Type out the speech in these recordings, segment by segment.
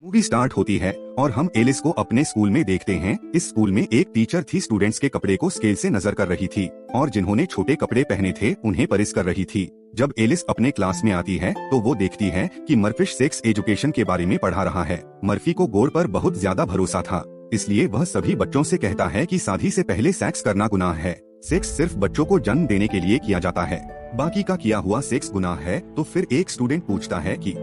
Movie start होती है और हम एलिस को अपने स्कूल में देखते हैं। इस स्कूल में एक टीचर थी, स्टूडेंट्स के कपड़े को स्केल से नजर कर रही थी और जिन्होंने छोटे कपड़े पहने थे उन्हें परिस कर रही थी। जब एलिस अपने क्लास में आती है तो वो देखती है कि मर्फी सेक्स एजुकेशन के बारे में पढ़ा रहा है। मर्फी को गौर पर बहुत ज्यादा भरोसा था, इसलिए वह सभी बच्चों से कहता है कि शादी से पहले सेक्स करना गुनाह है। सेक्स सिर्फ बच्चों को जन्म देने के लिए किया जाता है, बाकी का किया हुआ सेक्स गुनाह है। तो फिर एक स्टूडेंट पूछता है कि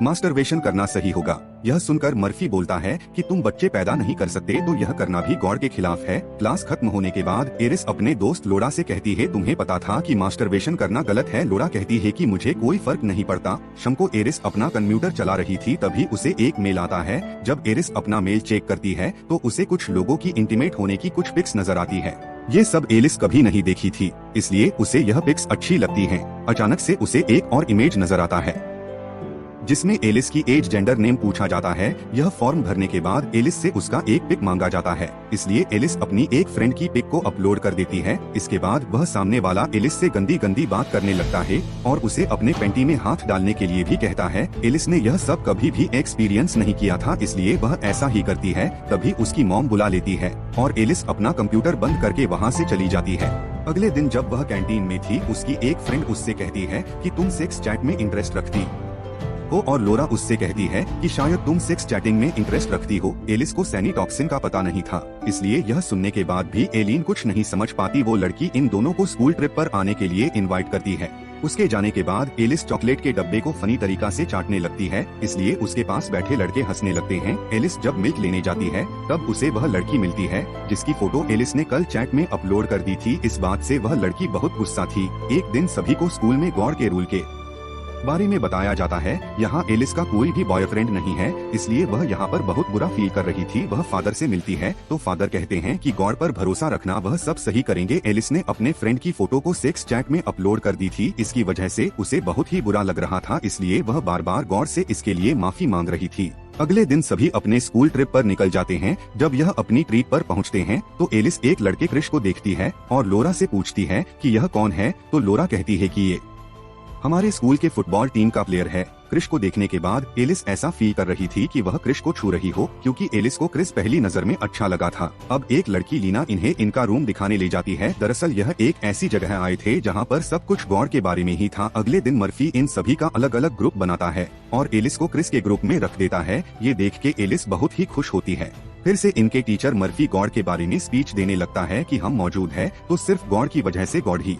मास्टरबेशन करना सही होगा। यह सुनकर मर्फी बोलता है कि तुम बच्चे पैदा नहीं कर सकते तो यह करना भी गॉड के खिलाफ है। क्लास खत्म होने के बाद एरिस अपने दोस्त लोरा से कहती है, तुम्हें पता था कि मास्टरबेशन करना गलत है? लोरा कहती है कि मुझे कोई फर्क नहीं पड़ता। शाम को एरिस अपना कंप्यूटर चला रही थी, तभी उसे एक मेल आता है। जब एरिस अपना मेल चेक करती है तो उसे कुछ लोगों की इंटीमेट होने की कुछ पिक्स नजर आती है। ये सब एलिस कभी नहीं देखी थी, इसलिए उसे यह पिक्स अच्छी लगती हैं। अचानक से उसे एक और इमेज नजर आता है जिसमें एलिस की एज, जेंडर, नेम पूछा जाता है। यह फॉर्म भरने के बाद एलिस से उसका एक पिक मांगा जाता है, इसलिए एलिस अपनी एक फ्रेंड की पिक को अपलोड कर देती है। इसके बाद वह सामने वाला एलिस से गंदी गंदी बात करने लगता है और उसे अपने पैंटी में हाथ डालने के लिए भी कहता है। एलिस ने यह सब कभी भी एक्सपीरियंस नहीं किया था, इसलिए वह ऐसा ही करती है। तभी उसकी मॉम बुला लेती है और एलिस अपना कंप्यूटर बंद करके वहाँ से चली जाती है। अगले दिन जब वह कैंटीन में थी, उसकी एक फ्रेंड उससे कहती है कि तुम सेक्स चैट में इंटरेस्ट रखती हो और लोरा उससे कहती है कि शायद तुम सेक्स चैटिंग में इंटरेस्ट रखती हो। एलिस को सैनिटॉक्सिन का पता नहीं था, इसलिए यह सुनने के बाद भी एलिन कुछ नहीं समझ पाती। वो लड़की इन दोनों को स्कूल ट्रिप पर आने के लिए इनवाइट करती है। उसके जाने के बाद एलिस चॉकलेट के डब्बे को फनी तरीका से चाटने लगती है, इसलिए उसके पास बैठे लड़के हंसने लगते हैं। एलिस जब मिल्क लेने जाती है तब उसे वह लड़की मिलती है जिसकी फोटो एलिस ने कल चैट में अपलोड कर दी थी। इस बात से वह लड़की बहुत गुस्सा थी। एक दिन सभी को स्कूल में गॉड के रूल के बारे में बताया जाता है। यहाँ एलिस का कोई भी बॉयफ्रेंड नहीं है, इसलिए वह यहाँ पर बहुत बुरा फील कर रही थी। वह फादर से मिलती है तो फादर कहते हैं कि गॉड पर भरोसा रखना, वह सब सही करेंगे। एलिस ने अपने फ्रेंड की फोटो को सेक्स चैट में अपलोड कर दी थी, इसकी वजह से उसे बहुत ही बुरा लग रहा था, इसलिए वह बार बार गॉड से इसके लिए माफी मांग रही थी। अगले दिन सभी अपने स्कूल ट्रिप पर निकल जाते हैं। जब यह अपनी ट्रिप पर पहुंचते हैं तो एलिस एक लड़के क्रिश को देखती है और लोरा से पूछती है कि यह कौन है? तो लोरा कहती है कि ये हमारे स्कूल के फुटबॉल टीम का प्लेयर है। क्रिश को देखने के बाद एलिस ऐसा फील कर रही थी कि वह क्रिश को छू रही हो, क्योंकि एलिस को क्रिश पहली नजर में अच्छा लगा था। अब एक लड़की लीना इन्हें इनका रूम दिखाने ले जाती है। दरअसल यह एक ऐसी जगह आए थे जहां पर सब कुछ गॉड के बारे में ही था। अगले दिन मर्फी इन सभी का अलग अलग ग्रुप बनाता है और एलिस को क्रिश के ग्रुप में रख देता है। ये देख के एलिस बहुत ही खुश होती है। फिर से इनके टीचर मर्फी गॉड के बारे में स्पीच देने लगता है कि हम मौजूद है तो सिर्फ गॉड की वजह से गॉड ही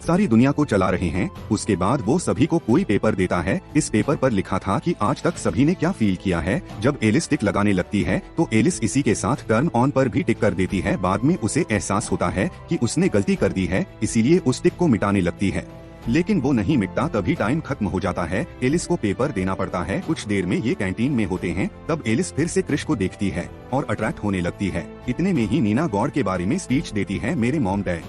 सारी दुनिया को चला रहे हैं। उसके बाद वो सभी को कोई पेपर देता है। इस पेपर पर लिखा था कि आज तक सभी ने क्या फील किया है। जब एलिस टिक लगाने लगती है तो एलिस इसी के साथ टर्न ऑन पर भी टिक कर देती है। बाद में उसे एहसास होता है कि उसने गलती कर दी है, इसीलिए उस टिक को मिटाने लगती है, लेकिन वो नहीं मिटता। तभी टाइम खत्म हो जाता है। एलिस को पेपर देना पड़ता है। कुछ देर में ये कैंटीन में होते हैं। तब एलिस फिर से क्रिश को देखती है और अट्रैक्ट होने लगती है। इतने में ही नीना गॉड के बारे में स्पीच देती है। मेरे मॉम डैड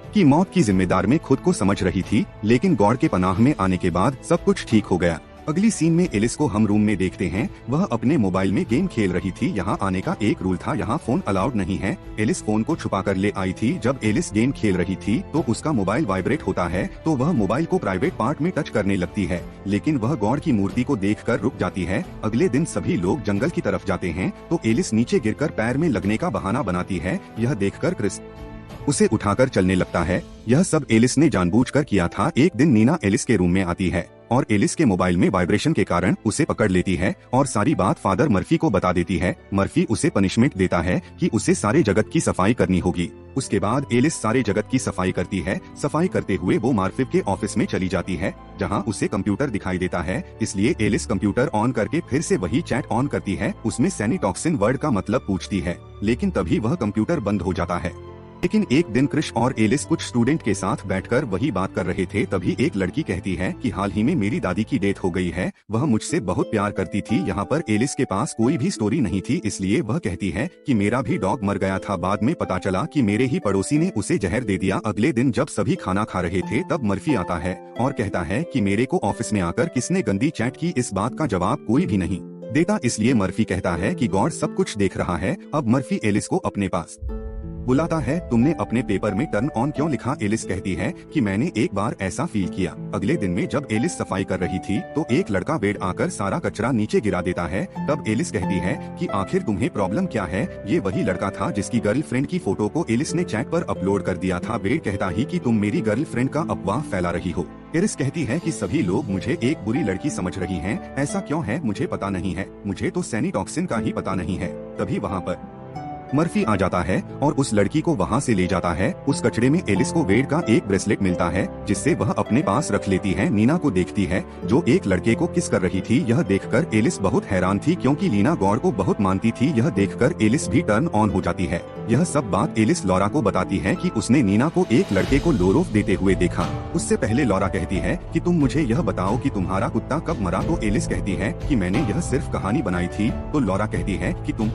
की मौत की जिम्मेदार में खुद को समझ रही थी, लेकिन गॉड के पनाह में आने के बाद सब कुछ ठीक हो गया। अगली सीन में एलिस को हम रूम में देखते हैं। वह अपने मोबाइल में गेम खेल रही थी। यहाँ आने का एक रूल था, यहाँ फोन अलाउड नहीं है। एलिस फोन को छुपा कर ले आई थी। जब एलिस गेम खेल रही थी तो उसका मोबाइल वाइब्रेट होता है, तो वह मोबाइल को प्राइवेट पार्ट में टच करने लगती है, लेकिन वह गॉड की मूर्ति को देखकर रुक जाती है। अगले दिन सभी लोग जंगल की तरफ जाते हैं तो एलिस नीचे गिरकर पैर में लगने का बहाना बनाती है। यह देखकर क्रिस उसे उठाकर चलने लगता है। यह सब एलिस ने जानबूझकर किया था। एक दिन नीना एलिस के रूम में आती है और एलिस के मोबाइल में वाइब्रेशन के कारण उसे पकड़ लेती है और सारी बात फादर मर्फी को बता देती है। मर्फी उसे पनिशमेंट देता है कि उसे सारे जगत की सफाई करनी होगी। उसके बाद एलिस सारे जगत की सफाई करती है। सफाई करते हुए वो मार्फिव के ऑफिस में चली जाती है जहां उसे कंप्यूटर दिखाई देता है, इसलिए एलिस कंप्यूटर ऑन करके फिर से वही चैट ऑन करती है। उसमें सैनिटॉक्सिन वर्ड का मतलब पूछती है, लेकिन तभी वह कंप्यूटर बंद हो जाता है। लेकिन एक दिन क्रिश और एलिस कुछ स्टूडेंट के साथ बैठकर वही बात कर रहे थे। तभी एक लड़की कहती है कि हाल ही में मेरी दादी की डेथ हो गई है, वह मुझसे बहुत प्यार करती थी। यहाँ पर एलिस के पास कोई भी स्टोरी नहीं थी, इसलिए वह कहती है कि मेरा भी डॉग मर गया था। बाद में पता चला कि मेरे ही पड़ोसी ने उसे जहर दे दिया। अगले दिन जब सभी खाना खा रहे थे तब मर्फी आता है और कहता है कि मेरे को ऑफिस में आकर किसने गंदी चैट की। इस बात का जवाब कोई भी नहीं देता, इसलिए मर्फी कहता है कि गॉड सब कुछ देख रहा है। अब मर्फी एलिस को अपने पास बुलाता है, तुमने अपने पेपर में टर्न ऑन क्यों लिखा? एलिस कहती है कि मैंने एक बार ऐसा फील किया। अगले दिन में जब एलिस सफाई कर रही थी तो एक लड़का बेड आकर सारा कचरा नीचे गिरा देता है। तब एलिस कहती है कि आखिर तुम्हें प्रॉब्लम क्या है? ये वही लड़का था जिसकी गर्लफ्रेंड की फोटो को एलिस ने चैट पर अपलोड कर दिया था। बेड कहता ही कि तुम मेरी गर्लफ्रेंड का अफवाह फैला रही हो। एलिस कहती है कि सभी लोग मुझे एक बुरी लड़की समझ रही हैं। ऐसा क्यों है मुझे पता नहीं है, मुझे तो सैनी टॉक्सिन का ही पता नहीं है। तभी वहाँ पर मर्फी आ जाता है और उस लड़की को वहाँ से ले जाता है। उस कचड़े में एलिस को वेड का एक ब्रेसलेट मिलता है जिससे वह अपने पास रख लेती है। नीना को देखती है जो एक लड़के को किस कर रही थी। यह देखकर एलिस बहुत हैरान थी क्योंकि लीना गौड़ को बहुत मानती थी। यह देखकर एलिस भी टर्न ऑन हो जाती है। यह सब बात एलिस लॉरा को बताती है कि उसने नीना को एक लड़के को लोरोफ देते हुए देखा। उससे पहले लॉरा कहती है कि तुम मुझे यह बताओ कि तुम्हारा कुत्ता कब मरा? तो एलिस कहती है कि मैंने यह सिर्फ कहानी बनाई थी। तो लॉरा कहती है कि तुम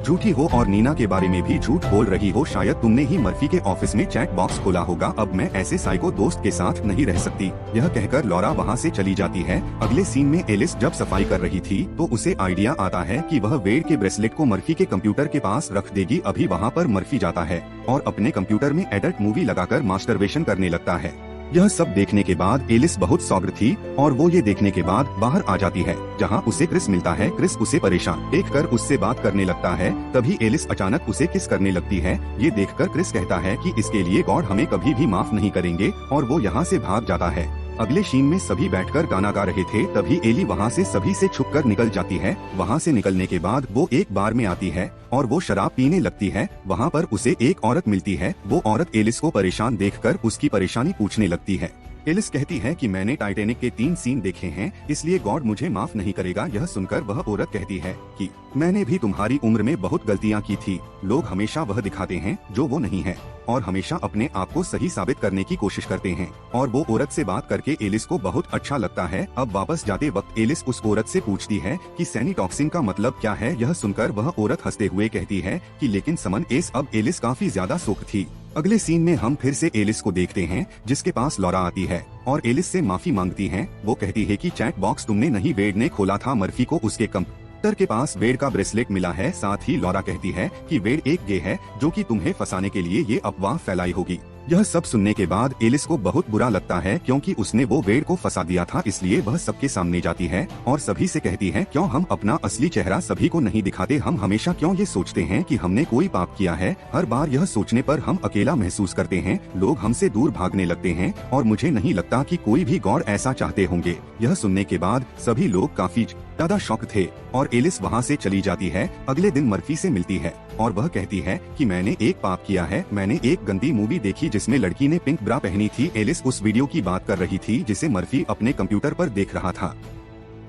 झूठी हो और नीना के बारे में भी झूठ बोल रही हो। शायद तुमने ही मर्फी के ऑफिस में चैट बॉक्स खोला होगा। अब मैं ऐसे साइको दोस्त के साथ नहीं रह सकती। यह कहकर लॉरा वहाँ से चली जाती है। अगले सीन में एलिस जब सफाई कर रही थी तो उसे आइडिया आता है कि वह वेड के ब्रेसलेट को मर्फी के कंप्यूटर के पास रख देगी। अभी वहाँ पर मर्फी जाता है और अपने कंप्यूटर में एडल्ट मूवी लगाकर मास्टरबेशन करने लगता है। यह सब देखने के बाद एलिस बहुत सॉग्र थी और वो ये देखने के बाद बाहर आ जाती है जहां उसे क्रिस मिलता है। क्रिस उसे परेशान देखकर उससे बात करने लगता है। तभी एलिस अचानक उसे किस करने लगती है। ये देखकर क्रिस कहता है कि इसके लिए गॉड हमें कभी भी माफ नहीं करेंगे और वो यहाँ से भाग जाता है। अगले सीन में सभी बैठकर गाना गा रहे थे। तभी एली वहाँ से सभी से छुपकर निकल जाती है। वहाँ से निकलने के बाद वो एक बार में आती है और वो शराब पीने लगती है। वहाँ पर उसे एक औरत मिलती है। वो औरत एलिस को परेशान देखकर उसकी परेशानी पूछने लगती है। एलिस कहती है कि मैंने टाइटैनिक के 3 सीन देखे हैं, इसलिए गॉड मुझे माफ नहीं करेगा। यह सुनकर वह औरत कहती है कि मैंने भी तुम्हारी उम्र में बहुत गलतियाँ की थी। लोग हमेशा वह दिखाते हैं जो वो नहीं है और हमेशा अपने आप को सही साबित करने की कोशिश करते हैं। और वो औरत से बात करके एलिस को बहुत अच्छा लगता है। अब वापस जाते वक्त एलिस उस औरत से पूछती है कि सैनी टॉक्सिन का मतलब क्या है। यह सुनकर वह औरत हंसते हुए कहती है कि लेकिन समन एस। अब एलिस काफी ज्यादा शॉक थी। अगले सीन में हम फिर से एलिस को देखते हैं जिसके पास लॉरा आती है और एलिस से माफी मांगती है। वो कहती है कि चैट बॉक्स तुमने नहीं, वेड ने खोला था। मर्फी को उसके कंप्यूटर के पास वेड का ब्रेसलेट मिला है। साथ ही लॉरा कहती है कि वेड एक गे है जो कि तुम्हें फंसाने के लिए ये अफवाह फैलाई होगी। यह सब सुनने के बाद एलिस को बहुत बुरा लगता है क्योंकि उसने वो वेड को फंसा दिया था। इसलिए वह सबके सामने जाती है और सभी से कहती है क्यों हम अपना असली चेहरा सभी को नहीं दिखाते। हम हमेशा क्यों ये सोचते हैं कि हमने कोई पाप किया है। हर बार यह सोचने पर हम अकेला महसूस करते हैं। लोग हमसे दूर भागने लगते हैं और मुझे नहीं लगता कि कोई भी गॉड ऐसा चाहते होंगे। यह सुनने के बाद सभी लोग काफी ज्यादा शॉक थे और एलिस वहाँ से चली जाती है। अगले दिन मर्फी से मिलती है और वह कहती है कि मैंने एक पाप किया है। मैंने एक गंदी मूवी देखी जिसमें लड़की ने पिंक ब्रा पहनी थी। एलिस उस वीडियो की बात कर रही थी जिसे मर्फी अपने कंप्यूटर पर देख रहा था।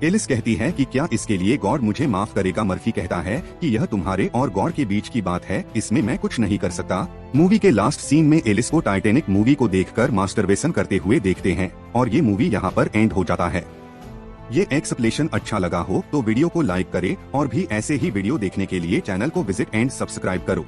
एलिस कहती है कि क्या इसके लिए गॉड मुझे माफ करेगा। मर्फी कहता है कि यह तुम्हारे और गॉड के बीच की बात है, इसमें मैं कुछ नहीं कर सकता। मूवी के लास्ट सीन में एलिस को टाइटैनिक मूवी को देखकर मास्टरबेशन करते हुए देखते हैं और ये मूवी यहाँ पर एंड हो जाता है। ये एक्सप्लेनेशन अच्छा लगा हो तो वीडियो को लाइक करें और भी ऐसे ही वीडियो देखने के लिए चैनल को विजिट एंड सब्सक्राइब करो।